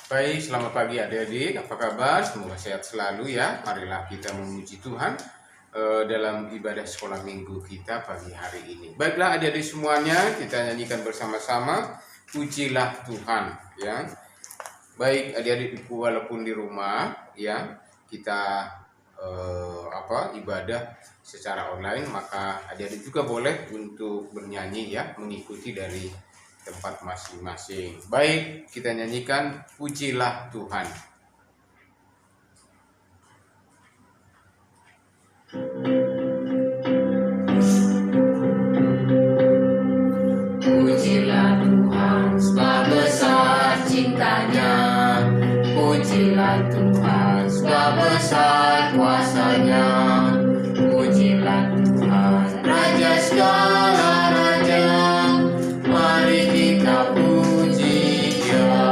Baik, selamat pagi adik-adik. Apa kabar? Semoga sehat selalu ya. Marilah kita memuji Tuhan dalam ibadah sekolah minggu kita pagi hari ini. Baiklah adik-adik semuanya, kita nyanyikan bersama-sama Pujilah Tuhan ya. Baik adik-adik walaupun di rumah ya, kita ibadah secara online, maka adik-adik juga boleh untuk bernyanyi ya, mengikuti dari tempat masing-masing. Baik, kita nyanyikan Pujilah Tuhan. Pujilah Tuhan sebab besar cintanya, pujilah Tuhan sebab besar kuasanya, pujilah Tuhan Raja segala raja, mari kita puji Dia.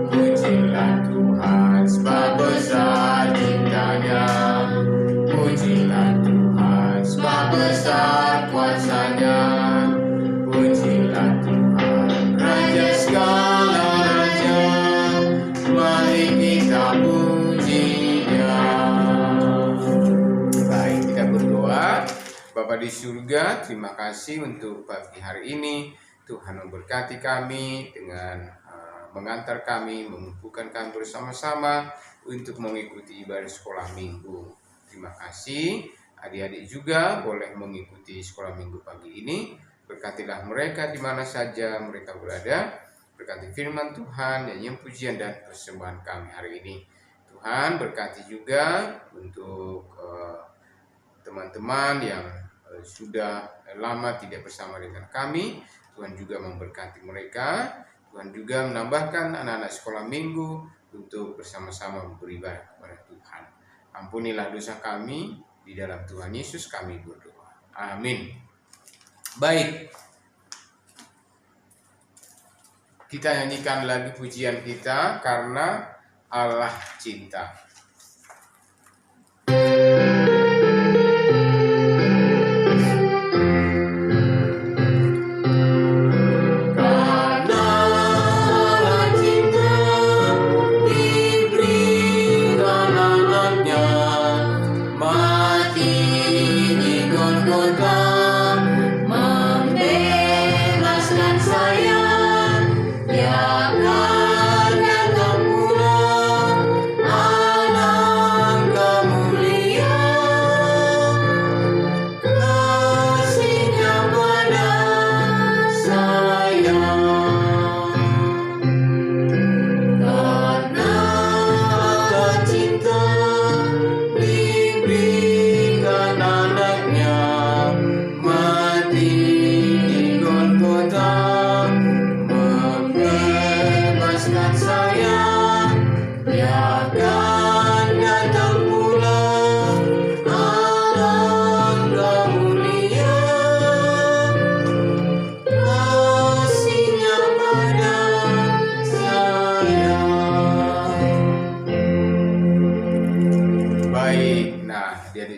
Pujilah Tuhan sebab besar cintanya, pujilah Tuhan sebab besar kuasanya, pujilah Tuhan Raja segala raja, mari kita puji Dia. Baik, kita berdoa. Bapa di surga, terima kasih untuk pagi hari ini. Tuhan memberkati kami dengan mengantar kami, mengumpulkan kami bersama-sama untuk mengikuti ibadah sekolah minggu. Terima kasih. Adik-adik juga boleh mengikuti sekolah minggu pagi ini. Berkatilah mereka di mana saja mereka berada. Berkati firman Tuhan, nyanyian pujian dan persembahan kami hari ini. Tuhan berkati juga untuk teman-teman yang sudah lama tidak bersama dengan kami. Tuhan juga memberkati mereka. Tuhan juga menambahkan anak-anak sekolah minggu untuk bersama-sama beribadah kepada Tuhan. Ampunilah dosa kami, di dalam Tuhan Yesus kami berdoa. Amin. Baik, kita nyanyikan lagi pujian kita, Karena Allah Cinta.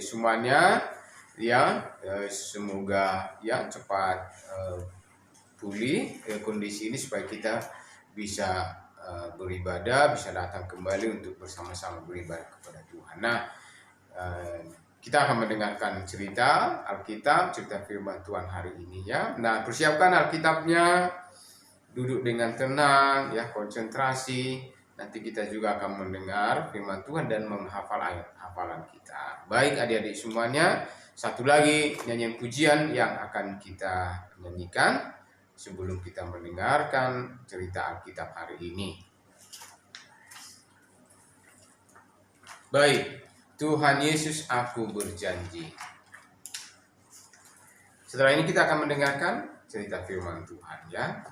Semuanya ya, semoga ya cepat pulih kondisi ini supaya kita bisa beribadah, bisa datang kembali untuk bersama-sama beribadah kepada Tuhan. Nah, kita akan mendengarkan cerita Alkitab, cerita firman Tuhan hari ini ya. Nah, persiapkan Alkitabnya, duduk dengan tenang ya, konsentrasi. Nanti kita juga akan mendengar firman Tuhan dan menghafal ayat hafalan kita. Baik adik-adik semuanya, satu lagi nyanyian pujian yang akan kita nyanyikan sebelum kita mendengarkan cerita Alkitab hari ini. Baik, Tuhan Yesus aku berjanji. Setelah ini kita akan mendengarkan cerita firman Tuhan ya.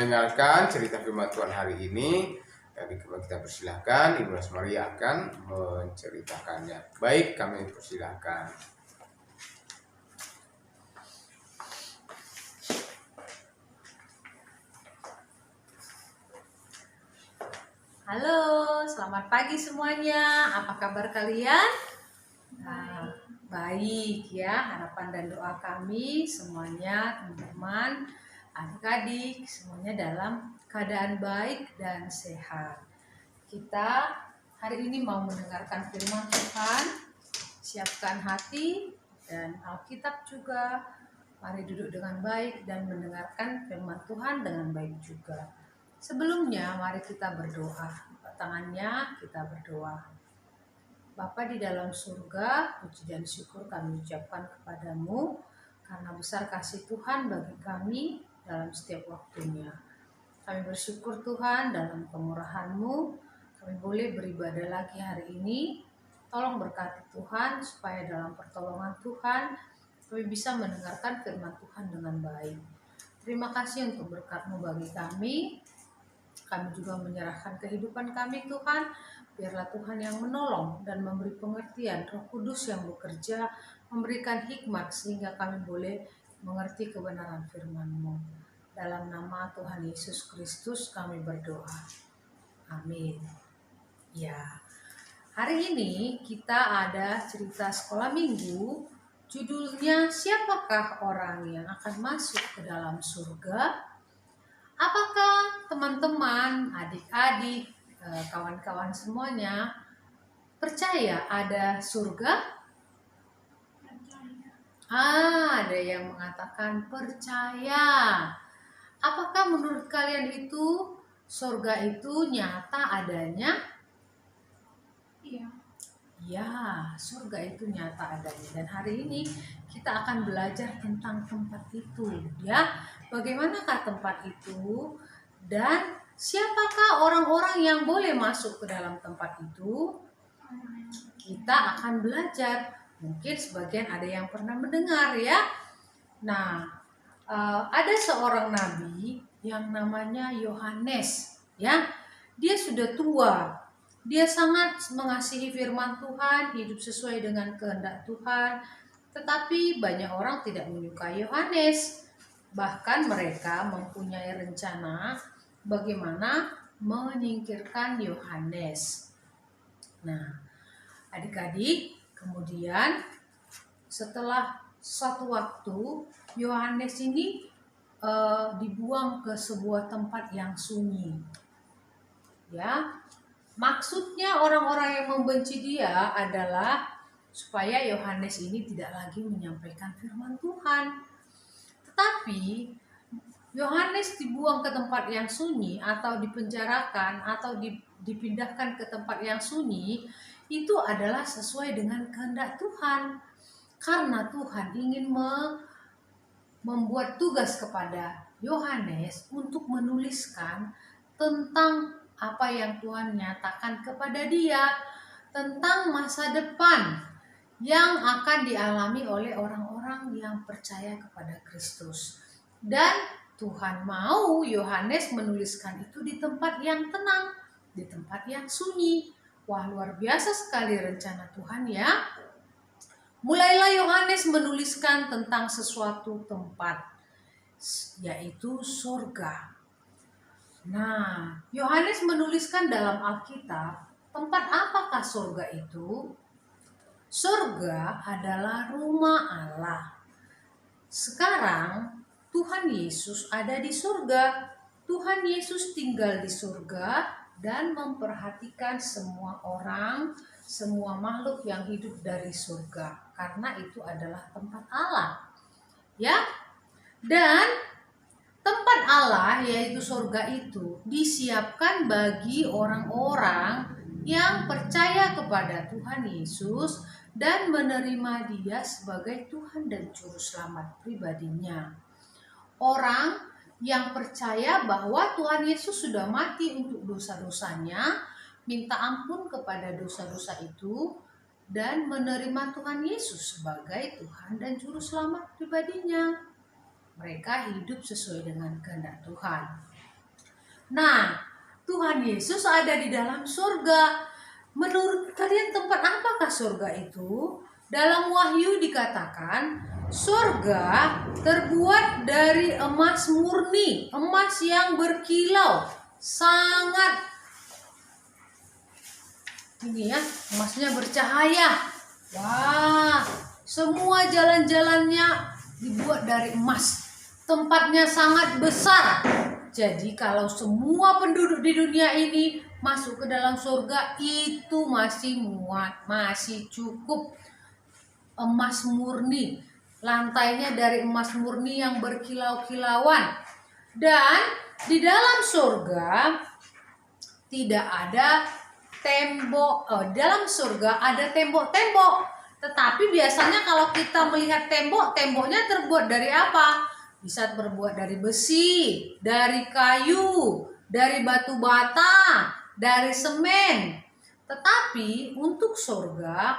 mendengarkan cerita firman Tuhan hari ini. Kami kita persilahkan Ibu Rosmaria akan menceritakannya. Baik, kami persilahkan. Halo, selamat pagi semuanya. Apa kabar kalian? Nah, baik ya. Harapan dan doa kami semuanya, teman-teman, adik-adik, semuanya dalam keadaan baik dan sehat. Kita hari ini mau mendengarkan firman Tuhan. Siapkan hati dan Alkitab juga. Mari duduk dengan baik dan mendengarkan firman Tuhan dengan baik juga. Sebelumnya mari kita berdoa. Tangannya kita berdoa. Bapa di dalam surga, puji dan syukur kami ucapkan kepadamu karena besar kasih Tuhan bagi kami dalam setiap waktunya. Kami bersyukur Tuhan dalam kemurahan-Mu kami boleh beribadah lagi hari ini. Tolong berkati Tuhan supaya dalam pertolongan Tuhan kami bisa mendengarkan firman Tuhan dengan baik. Terima kasih untuk berkat-Mu bagi kami. Kami juga menyerahkan kehidupan kami Tuhan. Biarlah Tuhan yang menolong dan memberi pengertian, Roh Kudus yang bekerja, memberikan hikmat sehingga kami boleh mengerti kebenaran firman-Mu. Dalam nama Tuhan Yesus Kristus kami berdoa. Amin. Ya, hari ini kita ada cerita sekolah minggu. Judulnya, siapakah orang yang akan masuk ke dalam surga? Apakah teman-teman, adik-adik, kawan-kawan semuanya percaya ada surga? Ada yang mengatakan percaya. Apakah menurut kalian itu surga itu nyata adanya? Iya. Ya, surga itu nyata adanya. Dan hari ini kita akan belajar tentang tempat itu, ya. Bagaimanakah tempat itu dan siapakah orang-orang yang boleh masuk ke dalam tempat itu? Kita akan belajar. Mungkin sebagian ada yang pernah mendengar ya. Nah, ada seorang nabi yang namanya Yohanes, ya. Dia sudah tua. Dia sangat mengasihi firman Tuhan, hidup sesuai dengan kehendak Tuhan. Tetapi banyak orang tidak menyukai Yohanes. Bahkan mereka mempunyai rencana bagaimana menyingkirkan Yohanes. Nah, adik-adik, kemudian setelah suatu waktu Yohanes ini dibuang ke sebuah tempat yang sunyi. Ya, maksudnya orang-orang yang membenci dia adalah supaya Yohanes ini tidak lagi menyampaikan firman Tuhan. Tetapi Yohanes dibuang ke tempat yang sunyi atau dipenjarakan atau dipindahkan ke tempat yang sunyi itu adalah sesuai dengan kehendak Tuhan. Karena Tuhan ingin membuat tugas kepada Yohanes untuk menuliskan tentang apa yang Tuhan nyatakan kepada dia, tentang masa depan yang akan dialami oleh orang-orang yang percaya kepada Kristus. Dan Tuhan mau Yohanes menuliskan itu di tempat yang tenang, di tempat yang sunyi. Wah, luar biasa sekali rencana Tuhan ya. Mulailah Yohanes menuliskan tentang sesuatu tempat, yaitu surga. Nah, Yohanes menuliskan dalam Alkitab, tempat apakah surga itu? Surga adalah rumah Allah. Sekarang Tuhan Yesus ada di surga. Tuhan Yesus tinggal di surga dan memperhatikan semua orang, semua makhluk yang hidup dari surga. Karena itu adalah tempat Allah. Ya. Dan tempat Allah yaitu surga itu disiapkan bagi orang-orang yang percaya kepada Tuhan Yesus dan menerima Dia sebagai Tuhan dan Juru Selamat pribadinya. Orang yang percaya bahwa Tuhan Yesus sudah mati untuk dosa-dosanya, minta ampun kepada dosa-dosa itu, dan menerima Tuhan Yesus sebagai Tuhan dan Juru Selamat pribadinya. Mereka hidup sesuai dengan kehendak Tuhan. Nah, Tuhan Yesus ada di dalam surga. Menurut kalian tempat apakah surga itu? Dalam Wahyu dikatakan surga terbuat dari emas murni, emas yang berkilau, sangat ini ya, emasnya bercahaya. Wah, semua jalan-jalannya dibuat dari emas. Tempatnya sangat besar. Jadi kalau semua penduduk di dunia ini masuk ke dalam surga itu masih muat, masih cukup. Emas murni, lantainya dari emas murni yang berkilau-kilauan. Dan di dalam surga tidak ada tembok. Dalam surga ada tembok-tembok. Tetapi biasanya kalau kita melihat tembok, temboknya terbuat dari apa? Bisa terbuat dari besi, dari kayu, dari batu bata, dari semen. Tetapi untuk surga,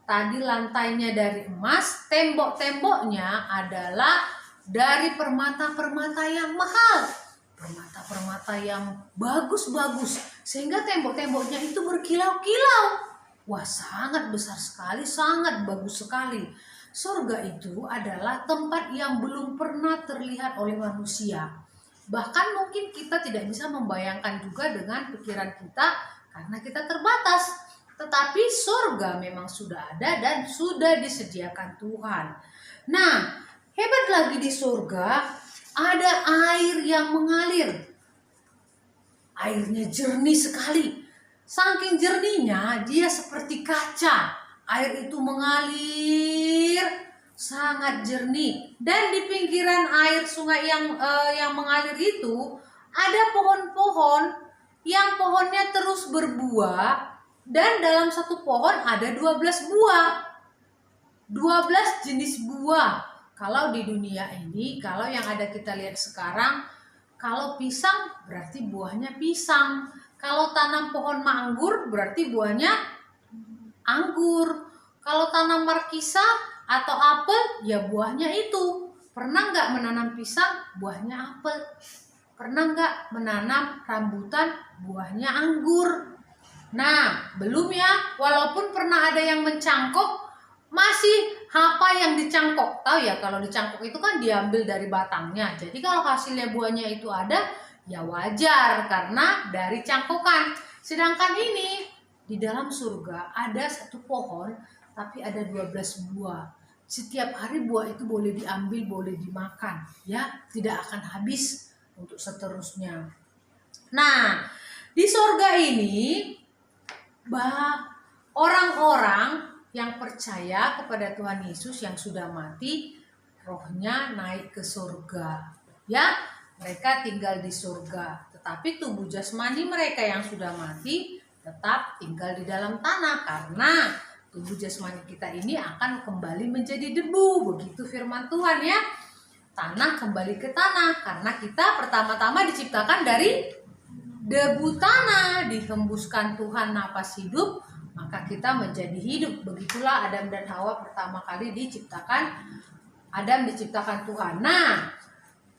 tadi lantainya dari emas, tembok-temboknya adalah dari permata-permata yang mahal. Permata-permata yang bagus-bagus. Sehingga tembok-temboknya itu berkilau-kilau. Wah, sangat besar sekali, sangat bagus sekali. Surga itu adalah tempat yang belum pernah terlihat oleh manusia. Bahkan mungkin kita tidak bisa membayangkan juga dengan pikiran kita karena kita terbatas. Tetapi surga memang sudah ada dan sudah disediakan Tuhan. Nah, hebat lagi di surga ada air yang mengalir. Airnya jernih sekali. Saking jernihnya dia seperti kaca. Air itu mengalir sangat jernih. Dan di pinggiran air sungai yang mengalir itu ada pohon-pohon yang pohonnya terus berbuah. Dan dalam satu pohon ada 12 buah. 12 jenis buah. Kalau di dunia ini, kalau yang ada kita lihat sekarang, kalau pisang berarti buahnya pisang. Kalau tanam pohon manggur berarti buahnya anggur. Kalau tanam markisa atau apel, ya buahnya itu. Pernah nggak menanam pisang, buahnya apel? Pernah nggak menanam rambutan, buahnya anggur? Nah, belum ya, walaupun pernah ada yang mencangkok, masih apa yang dicangkok. Tahu ya, kalau dicangkok itu kan diambil dari batangnya. Jadi kalau hasilnya buahnya itu ada, ya wajar karena dari cangkokan. Sedangkan ini di dalam surga ada satu pohon, tapi ada 12 buah. Setiap hari buah itu boleh diambil, boleh dimakan. Ya, tidak akan habis untuk seterusnya. Nah, di surga ini orang-orang yang percaya kepada Tuhan Yesus yang sudah mati, rohnya naik ke surga. Ya, mereka tinggal di surga. Tetapi tubuh jasmani mereka yang sudah mati tetap tinggal di dalam tanah karena tubuh jasmani kita ini akan kembali menjadi debu. Begitu firman Tuhan ya. Tanah kembali ke tanah karena kita pertama-tama diciptakan dari debu tanah, dihembuskan Tuhan napas hidup, maka kita menjadi hidup. Begitulah Adam dan Hawa pertama kali diciptakan. Adam diciptakan Tuhan. Nah,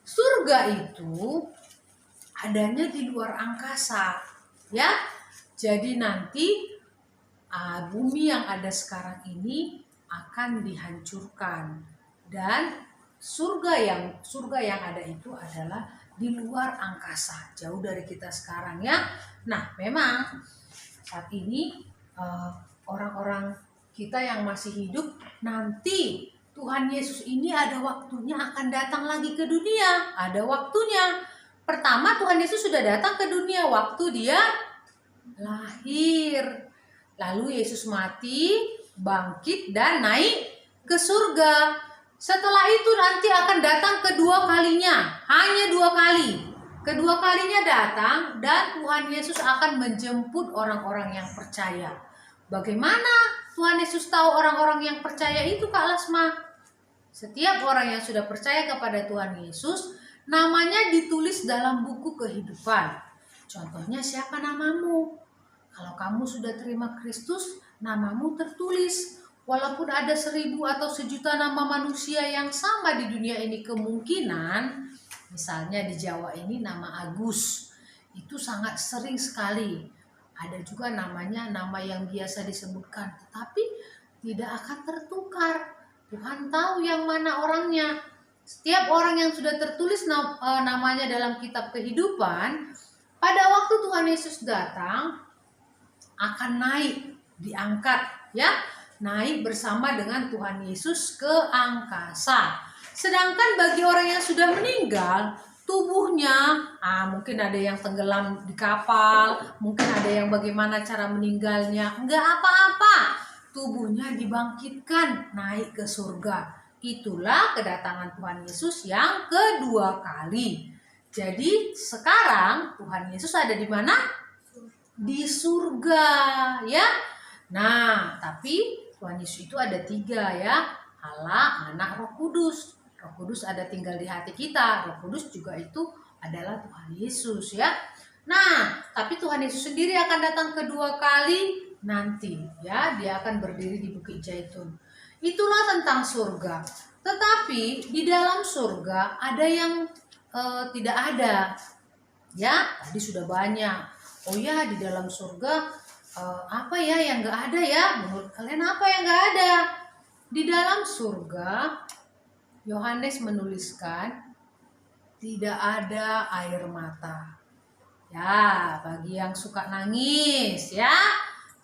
surga itu adanya di luar angkasa, ya. Jadi nanti bumi yang ada sekarang ini akan dihancurkan dan surga yang ada itu adalah di luar angkasa, jauh dari kita sekarang ya. Nah, memang saat ini orang-orang kita yang masih hidup, nanti Tuhan Yesus ini ada waktunya akan datang lagi ke dunia. Ada waktunya. Pertama Tuhan Yesus sudah datang ke dunia waktu dia lahir. Lalu Yesus mati, bangkit dan naik ke surga. Setelah itu nanti akan datang kedua kalinya, hanya 2 kali. Kedua kalinya datang dan Tuhan Yesus akan menjemput orang-orang yang percaya. Bagaimana Tuhan Yesus tahu orang-orang yang percaya itu, Kak Lasma? Setiap orang yang sudah percaya kepada Tuhan Yesus, namanya ditulis dalam buku kehidupan. Contohnya siapa namamu? Kalau kamu sudah terima Kristus, namamu tertulis. Walaupun ada 1000 atau 1.000.000 nama manusia yang sama di dunia ini, kemungkinan misalnya di Jawa ini nama Agus, Itu sangat sering sekali. Ada juga namanya nama yang biasa disebutkan, tetapi tidak akan tertukar. Tuhan tahu yang mana orangnya. Setiap orang yang sudah tertulis namanya dalam kitab kehidupan, pada waktu Tuhan Yesus datang akan naik, diangkat, ya, naik bersama dengan Tuhan Yesus ke angkasa. Sedangkan bagi orang yang sudah meninggal, tubuhnya, mungkin ada yang tenggelam di kapal, mungkin ada yang bagaimana cara meninggalnya, enggak apa-apa. Tubuhnya dibangkitkan, naik ke surga. Itulah kedatangan Tuhan Yesus yang kedua kali. Jadi sekarang Tuhan Yesus ada di mana? Di surga, ya. Nah, tapi Tuhan Yesus itu ada 3, ya. Allah, Anak, Roh Kudus. Roh Kudus ada tinggal di hati kita. Roh Kudus juga itu adalah Tuhan Yesus, ya. Nah, tapi Tuhan Yesus sendiri akan datang kedua kali nanti, ya. Dia akan berdiri di Bukit Zaitun. Itulah tentang surga. Tetapi di dalam surga ada yang tidak ada, ya. Tadi sudah banyak. Oh ya, di dalam surga apa ya yang nggak ada ya? Menurut kalian apa yang nggak ada? Di dalam surga, Yohanes menuliskan tidak ada air mata. Ya, bagi yang suka nangis, ya,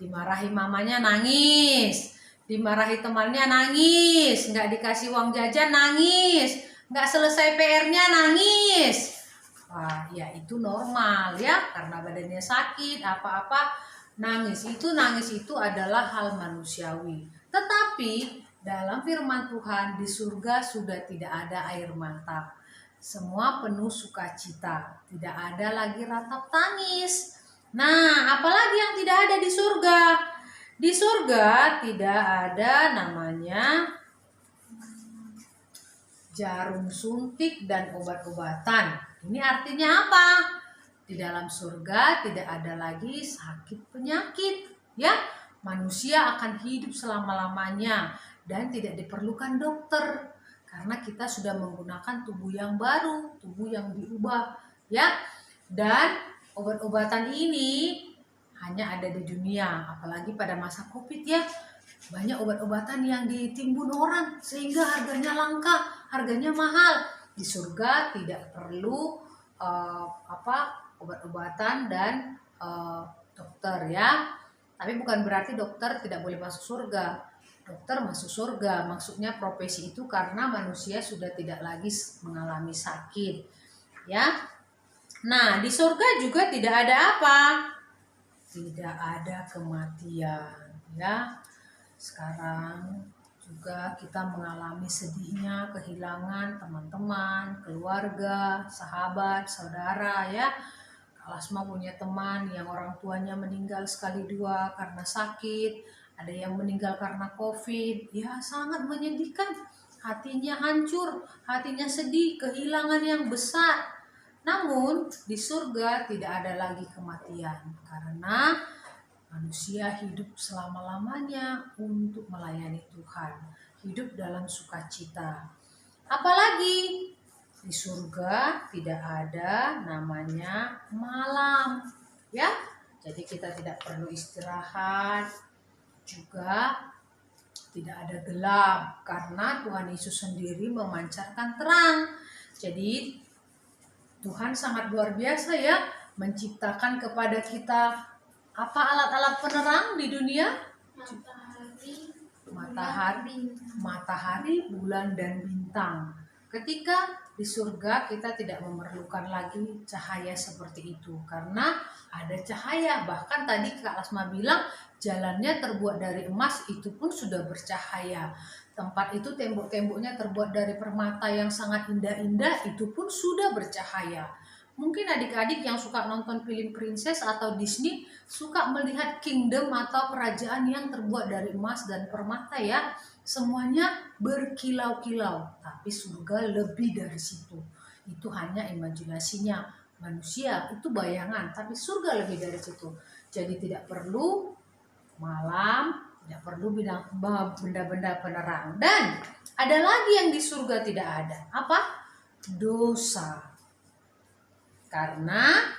dimarahi mamanya nangis, dimarahi temannya nangis, nggak dikasih uang jajan nangis, nggak selesai PR-nya nangis. Wah, ya itu normal, ya, karena badannya sakit, apa-apa nangis itu adalah hal manusiawi. Tetapi dalam firman Tuhan di surga sudah tidak ada air mata. Semua penuh sukacita, tidak ada lagi ratap tangis. Nah, apalagi yang tidak ada di surga? Di surga tidak ada namanya jarum suntik dan obat-obatan. Ini artinya apa? Di dalam surga tidak ada lagi sakit penyakit, ya. Manusia akan hidup selama-lamanya dan tidak diperlukan dokter. Karena kita sudah menggunakan tubuh yang baru, tubuh yang diubah, ya. Dan obat-obatan ini hanya ada di dunia, apalagi pada masa Covid, ya. Banyak obat-obatan yang ditimbun orang sehingga harganya langka, harganya mahal. Di surga tidak perlu obat-obatan dan dokter, ya. Tapi bukan berarti dokter tidak boleh masuk surga. Dokter masuk surga, maksudnya profesi itu karena manusia sudah tidak lagi mengalami sakit, ya. Nah, di surga juga tidak ada apa? Tidak ada kematian, ya. Sekarang juga kita mengalami sedihnya kehilangan teman-teman, keluarga, sahabat, saudara, ya. Kak Lasma punya teman yang orang tuanya meninggal sekali dua karena sakit. Ada yang meninggal karena COVID, ya sangat menyedihkan. Hatinya hancur, hatinya sedih, kehilangan yang besar. Namun di surga tidak ada lagi kematian karena manusia hidup selama-lamanya untuk melayani Tuhan, hidup dalam sukacita. Apalagi di surga tidak ada namanya malam, ya. Jadi kita tidak perlu istirahat. Juga tidak ada gelap karena Tuhan Yesus sendiri memancarkan terang. Jadi Tuhan sangat luar biasa, ya, menciptakan kepada kita apa alat-alat penerang di dunia? Matahari, bulan dan bintang. Ketika di surga kita tidak memerlukan lagi cahaya seperti itu karena ada cahaya. Bahkan tadi Kak Lasma bilang jalannya terbuat dari emas, itu pun sudah bercahaya. Tempat itu tembok-temboknya terbuat dari permata yang sangat indah-indah, itu pun sudah bercahaya. Mungkin adik-adik yang suka nonton film princess atau Disney suka melihat kingdom atau kerajaan yang terbuat dari emas dan permata, ya. Semuanya berkilau-kilau, tapi surga lebih dari situ. Itu hanya imajinasinya manusia, itu bayangan, tapi surga lebih dari situ. Jadi tidak perlu malam, tidak perlu benda-benda penerang. Dan ada lagi yang di surga tidak ada. Apa? Dosa. Karena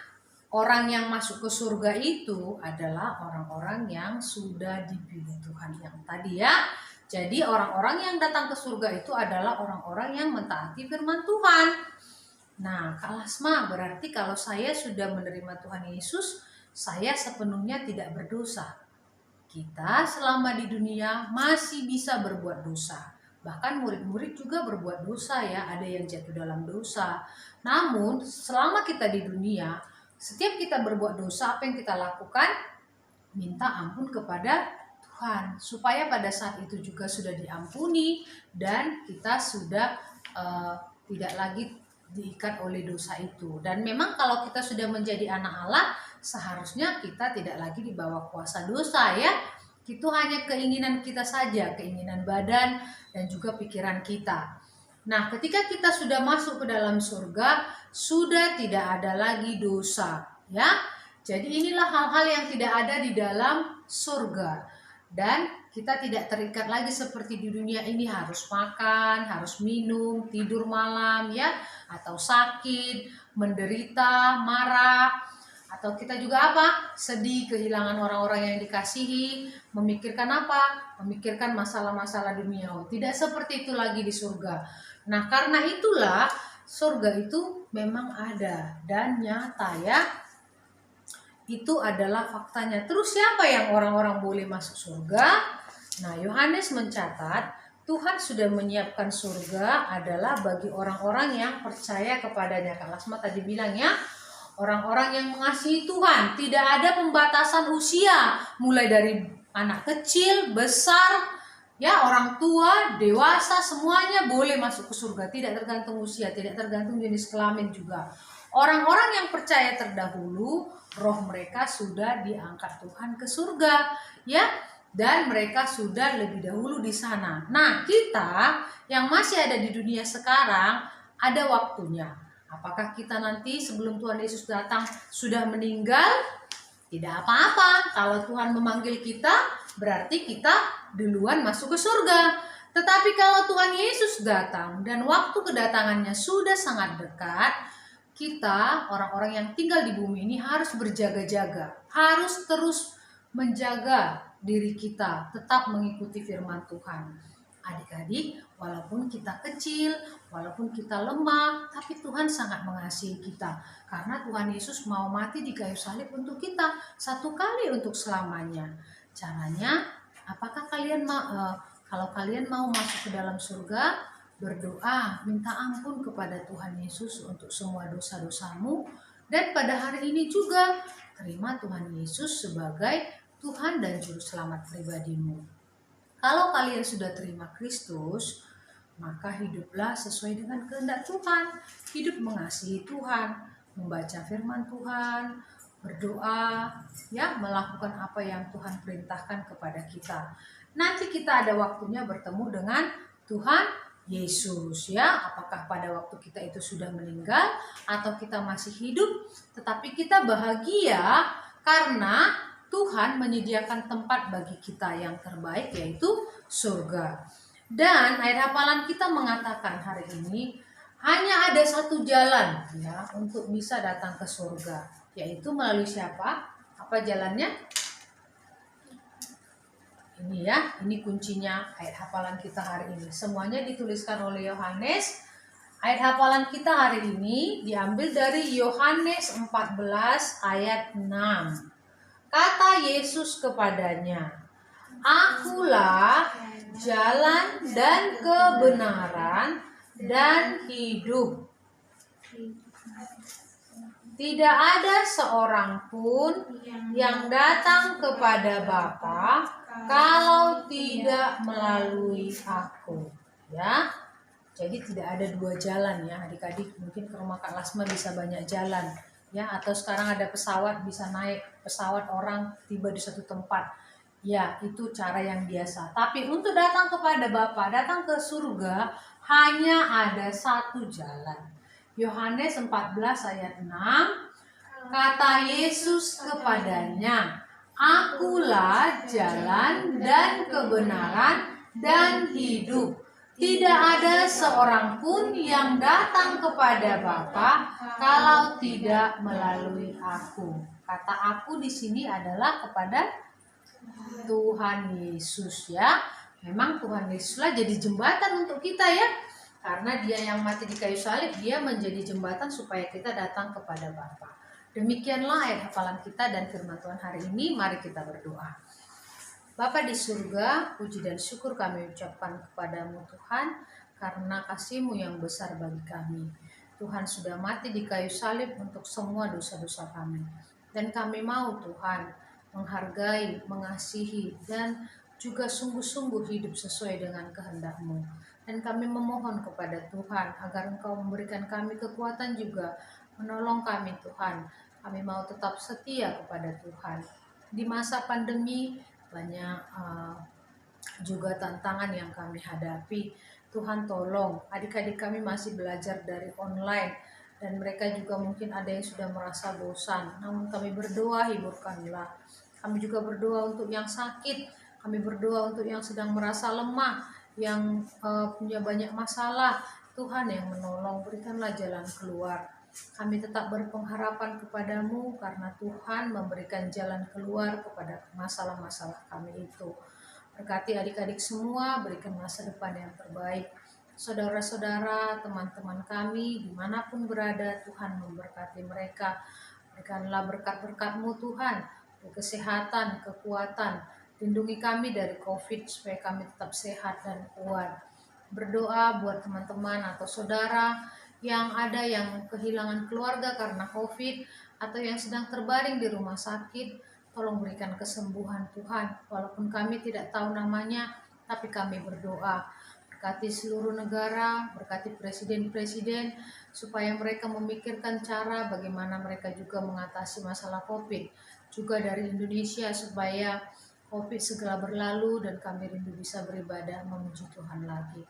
orang yang masuk ke surga itu adalah orang-orang yang sudah dipilih Tuhan yang tadi ya. Jadi orang-orang yang datang ke surga itu adalah orang-orang yang mentaati firman Tuhan. Nah, Kak Lasma, berarti kalau saya sudah menerima Tuhan Yesus, saya sepenuhnya tidak berdosa. Kita selama di dunia masih bisa berbuat dosa. Bahkan murid-murid juga berbuat dosa ya, ada yang jatuh dalam dosa. Namun, selama kita di dunia, setiap kita berbuat dosa, apa yang kita lakukan? Minta ampun kepada Tuhan, supaya pada saat itu juga sudah diampuni dan kita sudah tidak lagi diikat oleh dosa itu. Dan memang kalau kita sudah menjadi anak Allah, seharusnya kita tidak lagi di bawah kuasa dosa ya. Itu hanya keinginan kita saja, keinginan badan dan juga pikiran kita. Nah, ketika kita sudah masuk ke dalam surga, sudah tidak ada lagi dosa ya. Jadi inilah hal-hal yang tidak ada di dalam surga. Dan kita tidak terikat lagi seperti di dunia ini, harus makan, harus minum, tidur malam ya, atau sakit, menderita, marah, atau kita juga apa? Sedih, kehilangan orang-orang yang dikasihi, memikirkan apa? Memikirkan masalah-masalah dunia. Tidak seperti itu lagi di surga. Nah, karena itulah surga itu memang ada dan nyata ya. Itu adalah faktanya. Terus siapa yang orang-orang boleh masuk surga? Nah, Yohanes mencatat Tuhan sudah menyiapkan surga adalah bagi orang-orang yang percaya kepadanya. Kak Lasma tadi bilang ya, orang-orang yang mengasihi Tuhan. Tidak ada pembatasan usia, mulai dari anak kecil, besar, ya orang tua, dewasa, semuanya boleh masuk ke surga. Tidak tergantung usia, tidak tergantung jenis kelamin juga. Orang-orang yang percaya terdahulu, roh mereka sudah diangkat Tuhan ke surga, ya, dan mereka sudah lebih dahulu di sana. Nah, kita yang masih ada di dunia sekarang ada waktunya. Apakah kita nanti sebelum Tuhan Yesus datang sudah meninggal? Tidak apa-apa. Kalau Tuhan memanggil kita, berarti kita duluan masuk ke surga. Tetapi kalau Tuhan Yesus datang dan waktu kedatangannya sudah sangat dekat, kita, orang-orang yang tinggal di bumi ini harus berjaga-jaga, harus terus menjaga diri kita, tetap mengikuti firman Tuhan. Adik-adik, walaupun kita kecil, walaupun kita lemah, tapi Tuhan sangat mengasihi kita. Karena Tuhan Yesus mau mati di kayu salib untuk kita, satu kali untuk selamanya. Caranya, apakah kalian kalau kalian mau masuk ke dalam surga, berdoa, minta ampun kepada Tuhan Yesus untuk semua dosa-dosamu. Dan pada hari ini juga, terima Tuhan Yesus sebagai Tuhan dan Juru Selamat pribadimu. Kalau kalian sudah terima Kristus, maka hiduplah sesuai dengan kehendak Tuhan. Hidup mengasihi Tuhan, membaca firman Tuhan, berdoa, ya, melakukan apa yang Tuhan perintahkan kepada kita. Nanti kita ada waktunya bertemu dengan Tuhan Yesus ya. Apakah pada waktu kita itu sudah meninggal atau kita masih hidup, tetapi kita bahagia karena Tuhan menyediakan tempat bagi kita yang terbaik, yaitu surga. Dan ayat hafalan kita mengatakan hari ini hanya ada satu jalan ya untuk bisa datang ke surga, yaitu melalui siapa? Apa jalannya? Ini ya, ini kuncinya ayat hafalan kita hari ini. Semuanya dituliskan oleh Yohanes. Ayat hafalan kita hari ini diambil dari Yohanes 14 ayat 6. Kata Yesus kepadanya, "Akulah jalan dan kebenaran dan hidup. Tidak ada seorang pun yang datang kepada Bapa kalau tidak melalui aku." Ya. Jadi tidak ada dua jalan ya adik-adik. Mungkin ke rumah Kak Lasma bisa banyak jalan. Ya, atau sekarang ada pesawat, bisa naik pesawat orang tiba di satu tempat. Ya, itu cara yang biasa. Tapi untuk datang kepada Bapa, datang ke surga, hanya ada satu jalan. Yohanes 14 ayat 6, kata Yesus kepadanya, "Akulah jalan dan kebenaran dan hidup. Tidak ada seorang pun yang datang kepada Bapa kalau tidak melalui aku. Kata aku di sini adalah kepada Tuhan Yesus ya. Memang Tuhan Yesuslah jadi jembatan untuk kita ya. Karena dia yang mati di kayu salib, dia menjadi jembatan supaya kita datang kepada Bapa. Demikianlah ayat hafalan kita dan firman Tuhan hari ini. Mari kita berdoa. Bapa di surga, puji dan syukur kami ucapkan kepadamu Tuhan, karena kasih-Mu yang besar bagi kami. Tuhan sudah mati di kayu salib untuk semua dosa-dosa kami. Dan kami mau Tuhan menghargai, mengasihi, dan juga sungguh-sungguh hidup sesuai dengan kehendak-Mu. Dan kami memohon kepada Tuhan agar Engkau memberikan kami kekuatan juga menolong kami Tuhan. Kami mau tetap setia kepada Tuhan. Di masa pandemi banyak juga tantangan yang kami hadapi. Tuhan tolong, adik-adik kami masih belajar dari online dan mereka juga mungkin ada yang sudah merasa bosan. Namun kami berdoa, hiburkanlah. Kami juga berdoa untuk yang sakit. Kami berdoa untuk yang sedang merasa lemah, yang punya banyak masalah. Tuhan yang menolong, berikanlah jalan keluar. Kami tetap berpengharapan kepadamu karena Tuhan memberikan jalan keluar kepada masalah-masalah kami itu. Berkati adik-adik semua, berikan masa depan yang terbaik. Saudara-saudara, teman-teman kami, dimanapun berada, Tuhan memberkati mereka. Berikanlah berkat-berkat-Mu Tuhan, kesehatan, kekuatan. Lindungi kami dari COVID supaya kami tetap sehat dan kuat. Berdoa buat teman-teman atau saudara yang ada yang kehilangan keluarga karena COVID atau yang sedang terbaring di rumah sakit, tolong berikan kesembuhan Tuhan. Walaupun kami tidak tahu namanya, tapi kami berdoa. Berkati seluruh negara, berkati presiden-presiden, supaya mereka memikirkan cara bagaimana mereka juga mengatasi masalah COVID. Juga dari Indonesia supaya COVID segera berlalu dan kami rindu bisa beribadah memuji Tuhan lagi.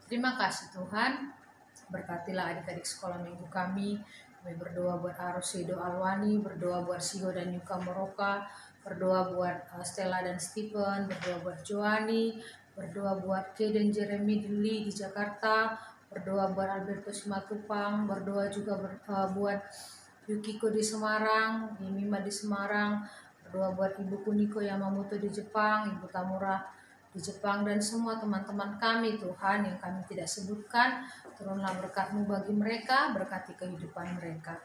Terima kasih Tuhan. Berkatilah adik-adik sekolah minggu kami. Kami berdoa buat Arusido Alwani, berdoa buat Sigo dan Yuka Moroka, berdoa buat Stella dan Stephen, berdoa buat Joani, berdoa buat Kay dan Jeremy Dili di Jakarta, berdoa buat Alberto Simatupang, berdoa juga buat Yukiko di Semarang, Mima di Semarang, berdoa buat Ibu Kuniko Yamamoto di Jepang, Ibu Tamura di Jepang, dan semua teman-teman kami Tuhan yang kami tidak sebutkan. Turunlah berkat-Mu bagi mereka, berkati kehidupan mereka.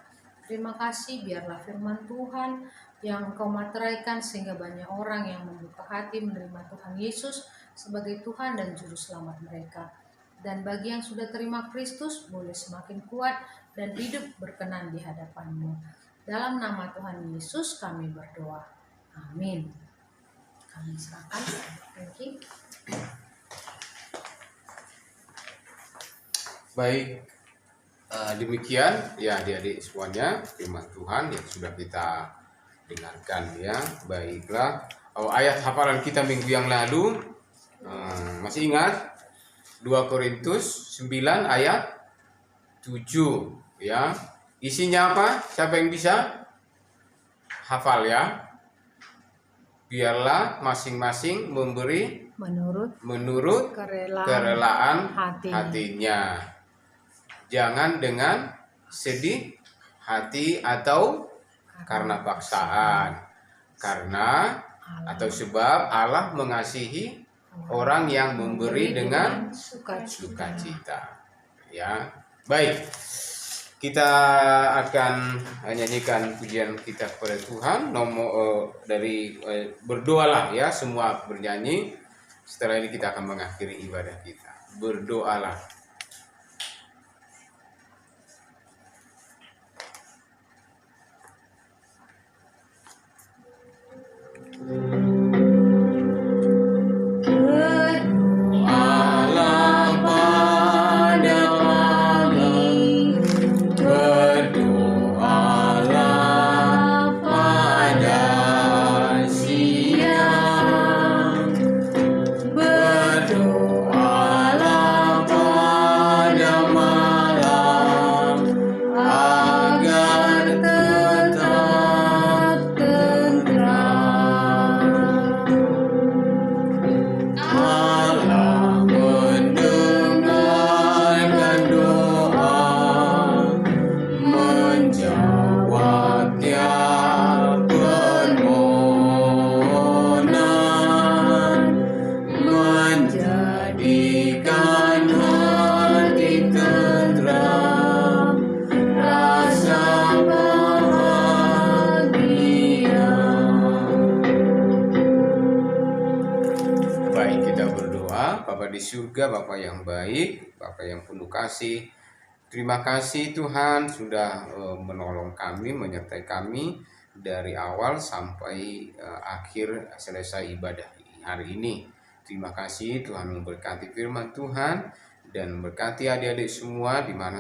Terima kasih, biarlah firman Tuhan yang Engkau materaikan sehingga banyak orang yang membuka hati menerima Tuhan Yesus sebagai Tuhan dan Juru Selamat mereka. Dan bagi yang sudah terima Kristus, boleh semakin kuat dan hidup berkenan di hadapan-Mu. Dalam nama Tuhan Yesus kami berdoa. Amin. Kami serahkan. Thank you. Baik, demikian ya adik-adik semuanya firman Tuhan yang sudah kita dengarkan ya. Baiklah, ayat hafalan kita minggu yang lalu masih ingat 2 Korintus 9 ayat 7 ya. Isinya apa? Siapa yang bisa hafal ya? Biarlah masing-masing memberi menurut kerelaan hatinya. Jangan dengan sedih hati atau karena paksaan. Karena atau sebab Allah mengasihi orang yang memberi dengan sukacita. Ya. Baik. Kita akan nyanyikan pujian kita kepada Tuhan. Berdoalah ya, semua bernyanyi. Setelah ini kita akan mengakhiri ibadah kita. Berdoalah. Berdoalah Bapa di surga, Bapa yang baik, Bapa yang penuh kasih. Terima kasih Tuhan sudah menolong kami, menyertai kami dari awal sampai akhir selesai ibadah hari ini. Terima kasih Tuhan memberkati firman Tuhan dan memberkati adik-adik semua di mana